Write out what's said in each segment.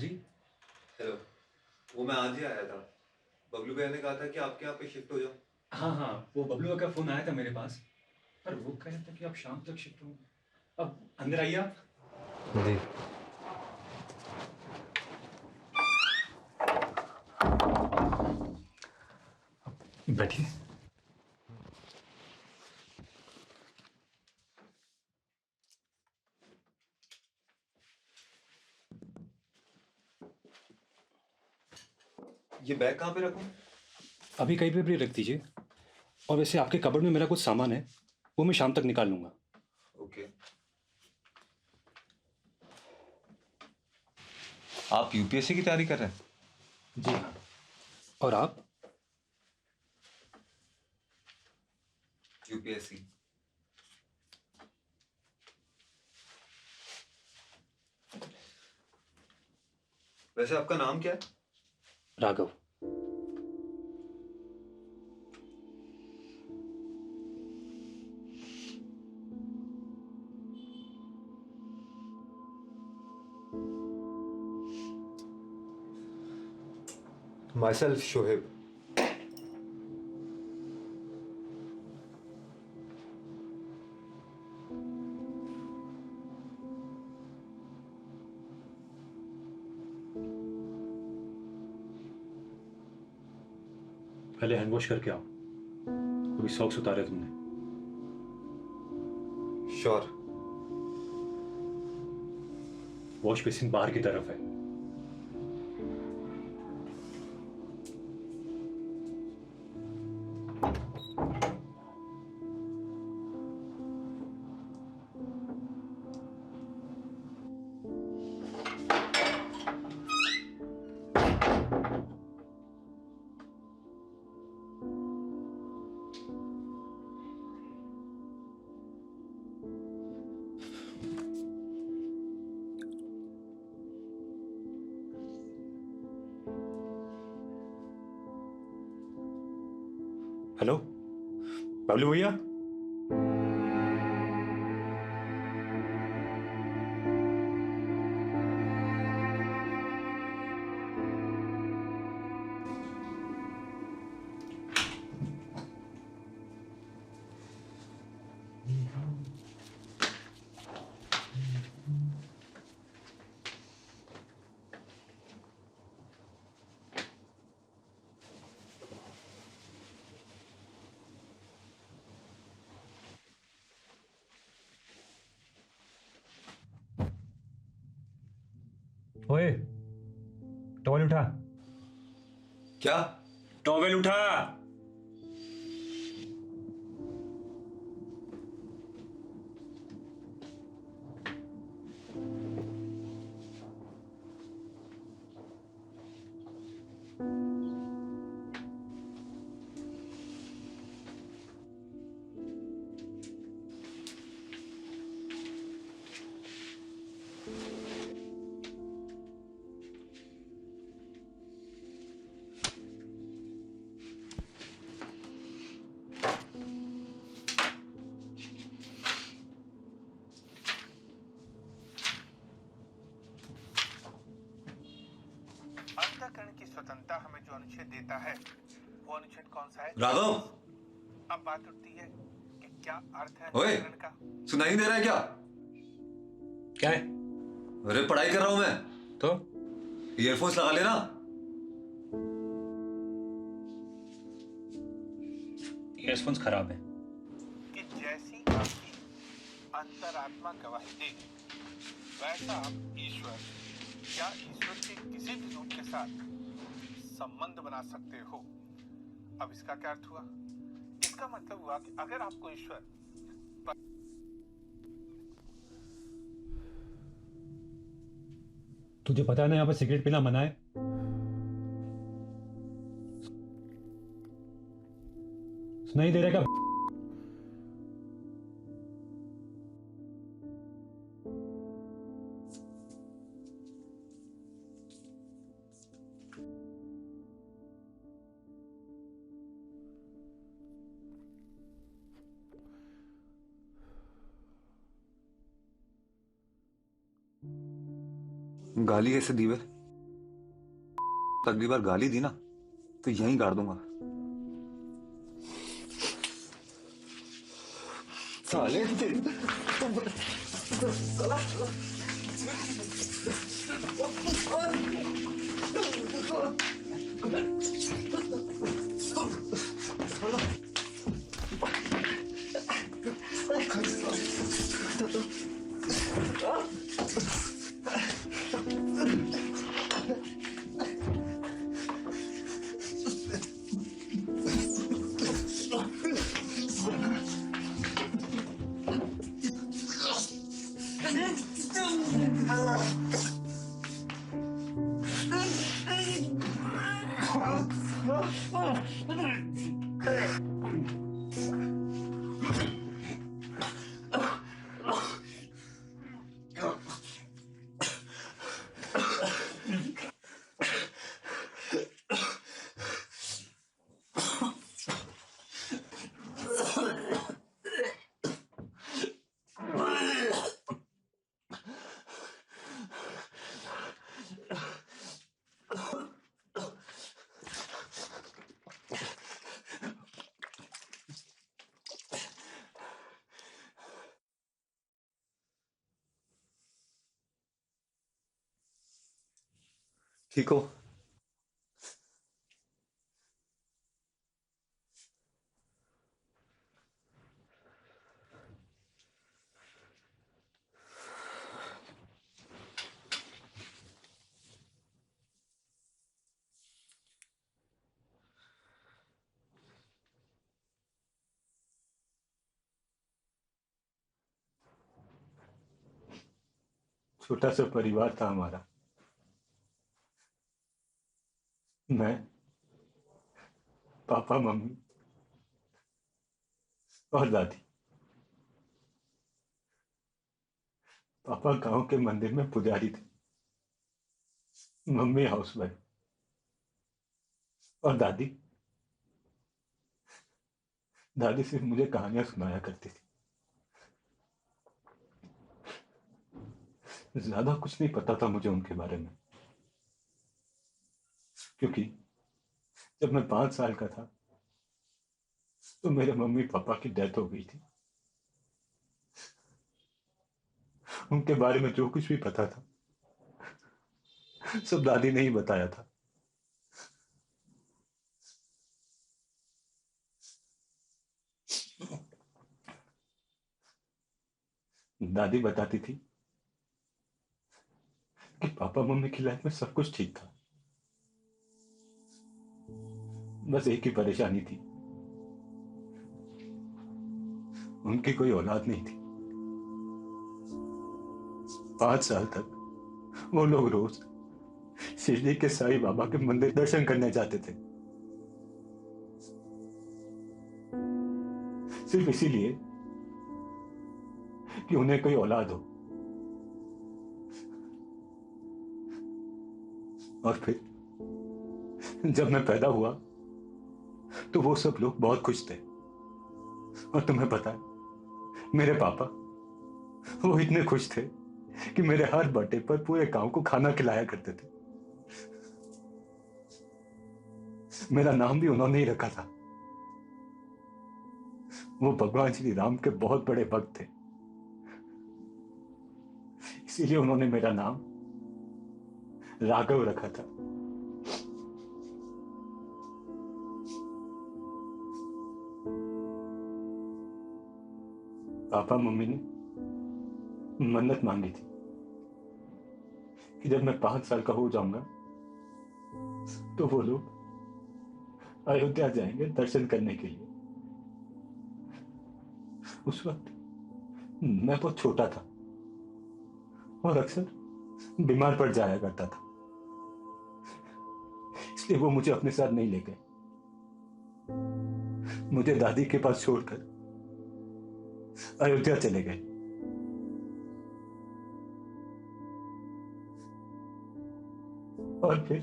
जी। Hello. वो मैं आज ही आया था। बबलू भैया ने कहा था कि आपके यहाँ पे शिफ्ट हो जाओ। हाँ हाँ, वो बबलू का फ़ोन आया था मेरे पास, पर वो कह रहा था कि आप शाम तक शिफ्ट होंगे। अब अंदर आइए आप। जी। बैठिए। ये बैग कहाँ पे रखूँ? अभी कहीं पे भी रख दीजिए। और वैसे आपके कबर्ड में मेरा कुछ सामान है, वो मैं शाम तक निकाल लूँगा। ओके। आप यूपीएससी की तैयारी कर रहे हैं? जी हाँ। और आप? यूपीएससी। वैसे आपका नाम क्या है? राघव। Myself Shoaib. पहले हैंड वॉश करके आओ, अभी सॉक्स उतारे तुमने। श्योर। वॉश बेसिन बाहर की तरफ है। हेलो बबलू भैया। ओए, टॉवल उठा। क्या? टॉवल उठा। अंतःकरण की स्वतंत्रता हमें जो अनुच्छेद देता है वो अनुच्छेद कौन सा है? राघव। अब बात उठती है कि क्या अर्थ है ओए, अंतःकरण का? सुनाई नहीं दे रहा है क्या? क्या है? अरे पढ़ाई कर रहा हूं मैं। तो ईयरफोन्स लगा लेना। ईयरफोन्स खराब है। कि जैसी आपकी अंतरात्मा गवाही दे वैसा आप ईश्वर या ईश्वर के किसी भी रूप के साथ संबंध बना सकते हो। अब इसका क्या अर्थ हुआ? इसका मतलब हुआ कि अगर आपको ईश्वर तुझे पता है ना यहाँ पर सिगरेट पीना मना है। सुनाई दे रहा है क्या? गाली कैसे दी बे? अगली बार गाली दी ना तो यहीं गाड़ दूंगा। साले ठीक हो? छोटा सा परिवार था हमारा। मैं, पापा, मम्मी और दादी। पापा गांव के मंदिर में पुजारी थे, मम्मी हाउसवाइफ और दादी दादी सिर्फ मुझे कहानियां सुनाया करती थी। ज्यादा कुछ नहीं पता था मुझे उनके बारे में, क्योंकि जब मैं 5 साल का था तो मेरे मम्मी पापा की डेथ हो गई थी। उनके बारे में जो कुछ भी पता था सब दादी ने ही बताया था। दादी बताती थी कि पापा मम्मी की लाइफ में सब कुछ ठीक था, बस एक ही परेशानी थी, उनकी कोई औलाद नहीं थी। 5 साल तक वो लोग रोज शिरडी के साईं बाबा के मंदिर दर्शन करने जाते थे, सिर्फ इसीलिए कि उन्हें कोई औलाद हो। और फिर जब मैं पैदा हुआ तो वो सब लोग बहुत खुश थे। और तुम्हें पता है, मेरे पापा वो इतने खुश थे कि मेरे हर बर्थडे पर पूरे गांव को खाना खिलाया करते थे। मेरा नाम भी उन्होंने ही रखा था। वो भगवान श्री राम के बहुत बड़े भक्त थे, इसीलिए उन्होंने मेरा नाम राघव रखा था। पापा मम्मी ने मन्नत मांगी थी कि जब मैं 5 साल का हो जाऊंगा तो वो लोग अयोध्या जाएंगे दर्शन करने के लिए। उस वक्त मैं बहुत छोटा था और अक्सर बीमार पड़ जाया करता था, इसलिए वो मुझे अपने साथ नहीं ले गए। मुझे दादी के पास छोड़कर अयोध्या चले गए। और फिर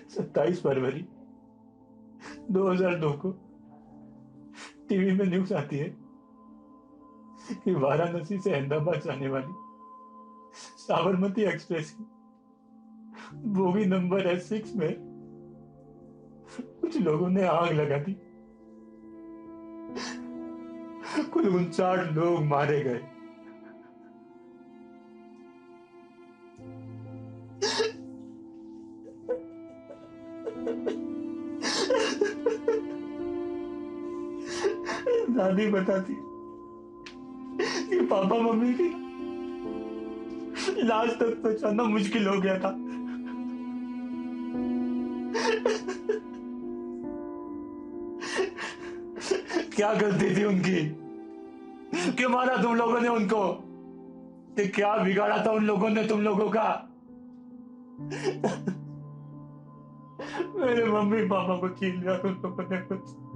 27 फरवरी 2002 को टीवी में न्यूज आती है कि वाराणसी से अहमदाबाद जाने वाली साबरमती एक्सप्रेस की वो भी नंबर S6 में कुछ लोगों ने आग लगा दी। कुल 59 लोग मारे गए। दादी बताती कि पापा मम्मी की लाश तक पहुंचाना मुश्किल हो गया था। क्या गलती थी उनकी? क्यों मारा तुम लोगों ने उनको? कि क्या बिगाड़ा था उन लोगों ने तुम लोगों का? मेरे मम्मी पापा को छीन लिया तुम लोगों ने मुझसे।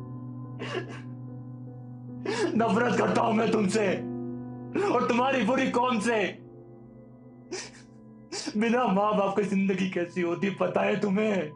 नफरत करता हूं मैं तुमसे और तुम्हारी पूरी कौम से। बिना माँ बाप की जिंदगी कैसी होती पता है तुम्हें?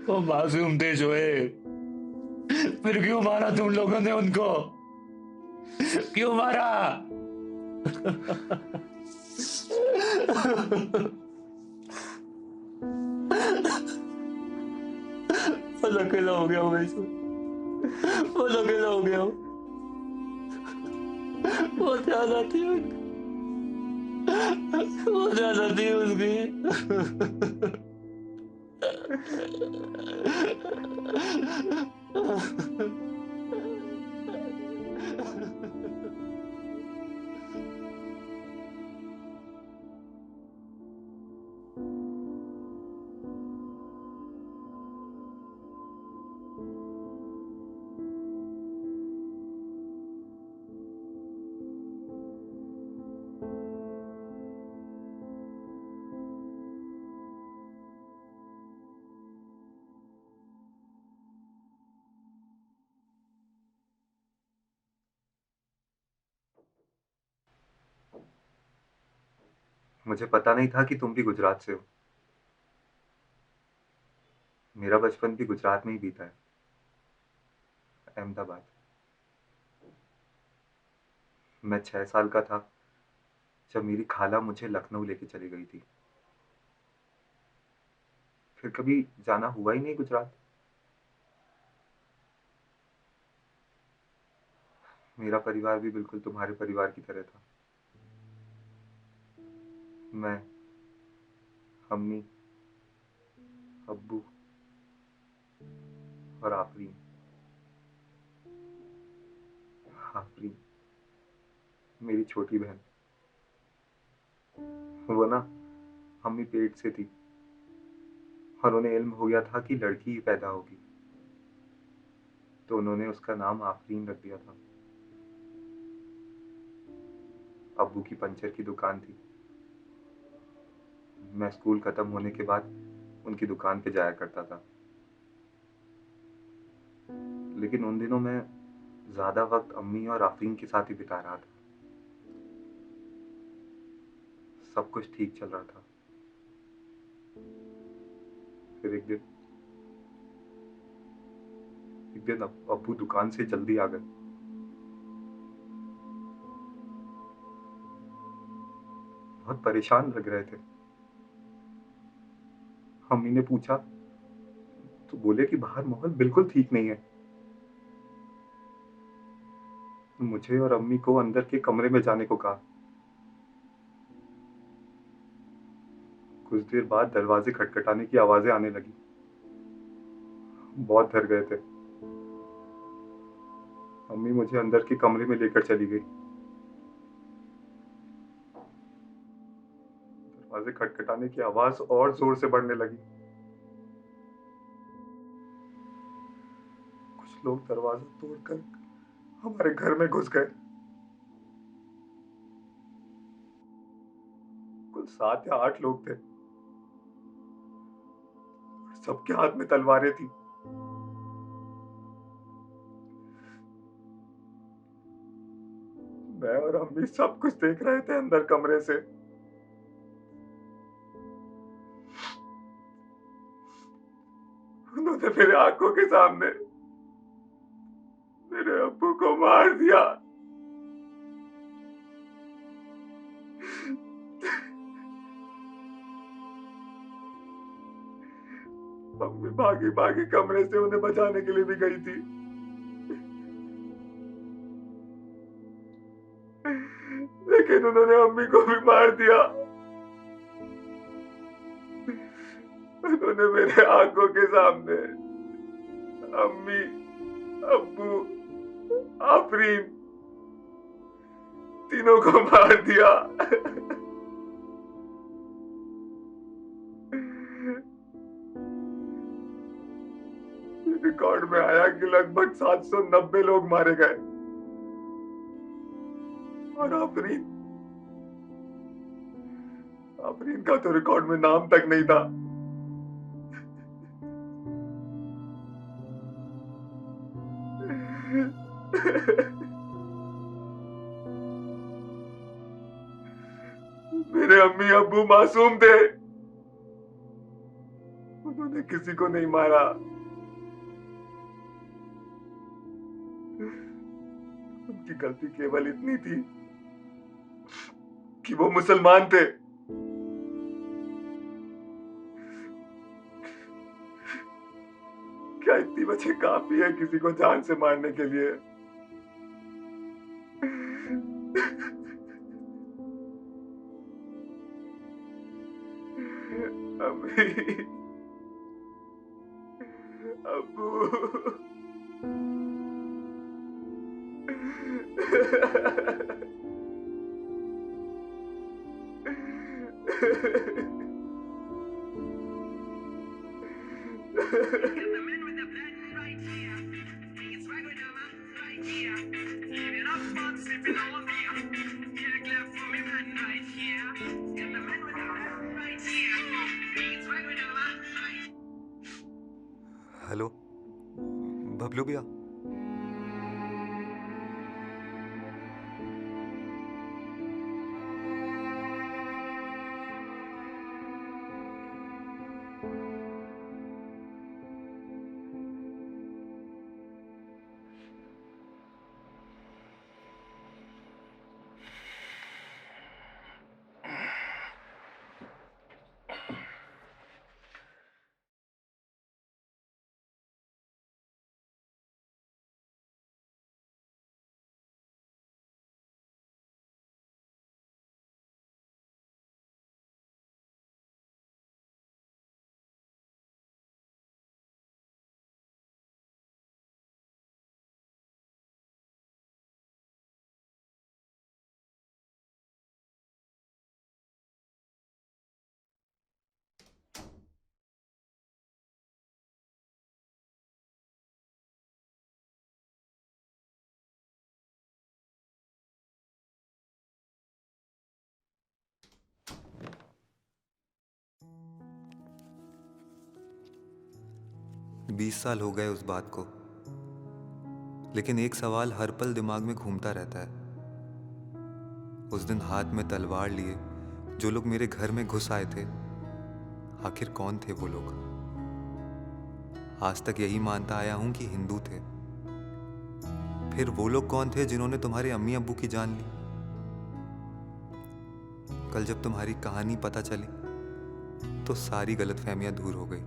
वो मासूम थे जो है, फिर क्यों मारा तुम लोगों ने उनको? क्यों मारा? बहुत अकेला हो गया हूँ मैं इसमें। बहुत अकेला हो गया हूँ। बहुत याद आती है उनकी। बहुत याद आती है उसकी। मुझे पता नहीं था कि तुम भी गुजरात से हो। मेरा बचपन भी गुजरात में ही बीता है, अहमदाबाद। मैं 6 साल का था जब मेरी खाला मुझे लखनऊ लेके चली गई थी। फिर कभी जाना हुआ ही नहीं गुजरात। मेरा परिवार भी बिल्कुल तुम्हारे परिवार की तरह था। मैं, अम्मी, अब्बू और आफरीन। आफरीन मेरी छोटी बहन। वो ना अम्मी पेट से थी और उन्हें इल्म हो गया था कि लड़की ही पैदा होगी, तो उन्होंने उसका नाम आफरीन रख दिया था। अब्बू की पंचर की दुकान थी। मैं स्कूल खत्म होने के बाद उनकी दुकान पे जाया करता था। लेकिन उन दिनों मैं ज्यादा वक्त अम्मी और आफरीन के साथ ही बिता रहा था। सब कुछ ठीक चल रहा था। फिर एक दिन अब्बू दुकान से जल्दी आ गए। बहुत परेशान लग रहे थे। अम्मी ने पूछा तो बोले कि बाहर माहौल बिल्कुल ठीक नहीं है। मुझे और अम्मी को अंदर के कमरे में जाने को कहा। कुछ देर बाद दरवाजे खटखटाने की आवाजें आने लगी। बहुत डर गए थे। अम्मी मुझे अंदर के कमरे में लेकर चली गई। दरवाजे खटखटाने की आवाज और जोर से बढ़ने लगी। कुछ लोग दरवाजा तोड़कर हमारे घर में घुस गए। कुल 7 या 8 लोग थे। सबके हाथ में तलवारें थी। मैं और अम्मी अम्मी सब कुछ देख रहे थे अंदर कमरे से। उन्होंने मेरे आंखों के सामने मेरे अब्बू को मार दिया। मम्मी भागी भागी कमरे से उन्हें बचाने के लिए भी गई थी, लेकिन उन्होंने अम्मी को भी मार दिया। उन्होंने मेरे आंखों के सामने अम्मी, अब्बू, आफरीन तीनों को मार दिया। रिकॉर्ड में आया कि लगभग 790 लोग मारे गए और आफरीन का तो रिकॉर्ड में नाम तक नहीं था। मेरे अम्मी अब्बू मासूम थे, उन्होंने किसी को नहीं मारा। उनकी गलती केवल इतनी थी कि वो मुसलमान थे। क्या इतनी वजह काफी है किसी को जान से मारने के लिए? अम्मी, अब्बू, हेलो बबलू भैया। बीस साल हो गए उस बात को, लेकिन एक सवाल हर पल दिमाग में घूमता रहता है। उस दिन हाथ में तलवार लिए जो लोग मेरे घर में घुस आए थे, आखिर कौन थे वो लोग? आज तक यही मानता आया हूं कि हिंदू थे। फिर वो लोग कौन थे जिन्होंने तुम्हारे अम्मी अब्बू की जान ली? कल जब तुम्हारी कहानी पता चली तो सारी गलतफहमियां दूर हो गई।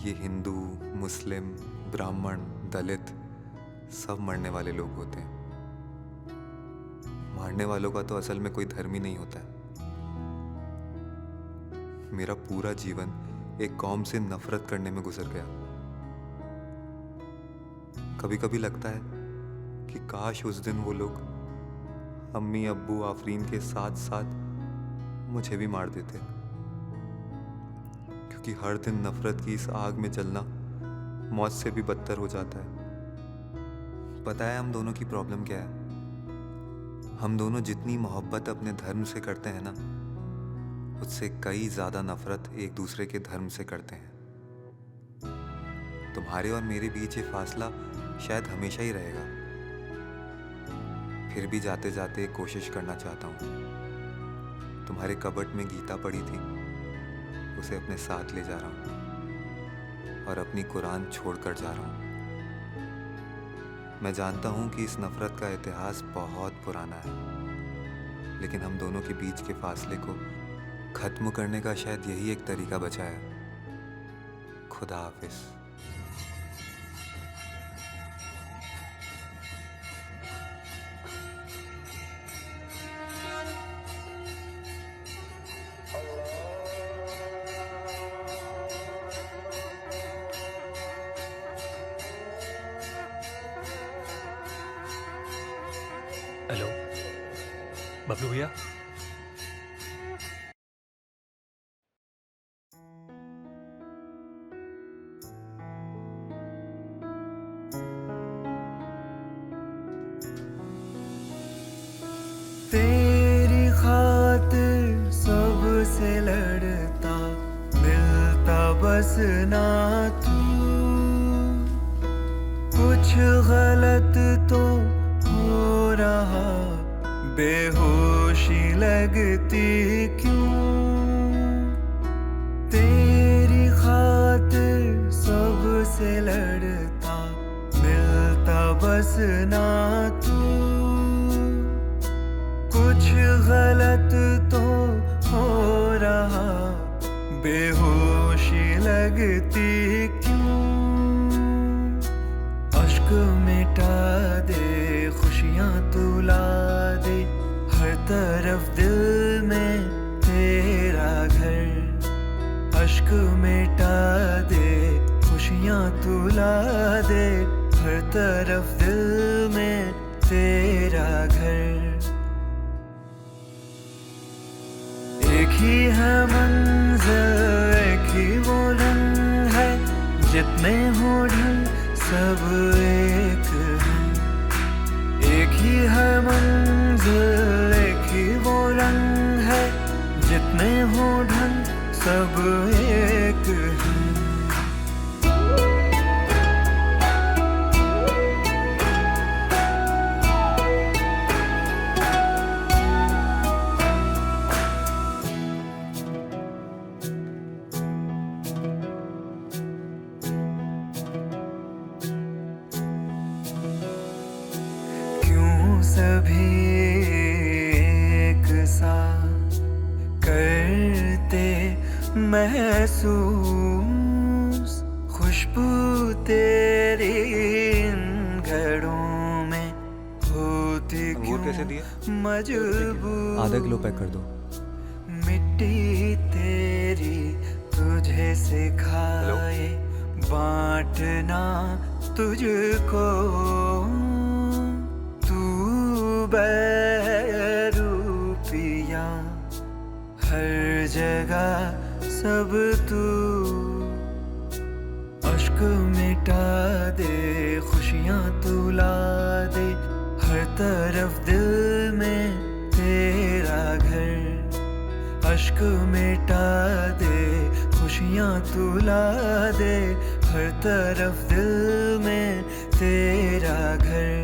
ये हिंदू, मुस्लिम, ब्राह्मण, दलित सब मरने वाले लोग होते हैं। मारने वालों का तो असल में कोई धर्म ही नहीं होता है। मेरा पूरा जीवन एक कौम से नफरत करने में गुजर गया। कभी कभी लगता है कि काश उस दिन वो लोग अम्मी अब्बू आफरीन के साथ साथ मुझे भी मार देते, क्योंकि हर दिन नफरत की इस आग में जलना मौत से भी बदतर हो जाता है। पता है हम दोनों की प्रॉब्लम क्या है? हम दोनों जितनी मोहब्बत अपने धर्म से करते हैं ना, उससे कई ज्यादा नफरत एक दूसरे के धर्म से करते हैं। तुम्हारे और मेरे बीच ये फासला शायद हमेशा ही रहेगा, फिर भी जाते जाते कोशिश करना चाहता हूँ। तुम्हारे कबर्ड में गीता पड़ी थी, उसे अपने साथ ले जा रहा हूँ और अपनी कुरान छोड़कर जा रहा हूँ। मैं जानता हूँ कि इस नफरत का इतिहास बहुत पुराना है, लेकिन हम दोनों के बीच के फासले को खत्म करने का शायद यही एक तरीका बचा है। खुदा हाफिज। हेलो बबलू भैया। तेरी खातिर सबसे लड़ता मिलता बस ना तू, कुछ गलत तो हो रहा बेहोशी लगती क्यों। तेरी खातिर सबसे लड़ता मिलता बस ना तू, कुछ गलत तो हो रहा बेहोशी लगती क्यों। अश्क मिटा दे खुशियाँ तुला दे, हर तरफ दिल में तेरा घर। अश्क मिटा दे खुशियाँ तुला दे, हर तरफ दिल में तेरा घर। एक ही है मंज़िल, एक ही वो रंग है, जितने हो ढंग सब एक हैं। एक ही है मंज़िल, एक ही वो रंग है, जितने हो ढंग सब एक हैं। सभी एक सा करते महसूस, खुशबू तेरी इन घड़ों में होती अंगूर कैसे दिए? क्यों मजबूर। आधा किलो पैक कर दो। मिट्टी तेरी तुझे सिखाए बांटना तुझको, रूपिया हर जगह सब तू। अश्क मिटा दे खुशियाँ तुला दे, हर तरफ दिल में तेरा घर। अश्क मिटा दे खुशियाँ तुला दे, हर तरफ दिल में तेरा घर।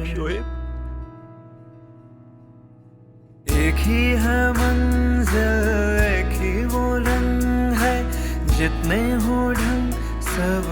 एक ही है मंज़िल, एक ही वो रंग है, जितने हो ढंग सब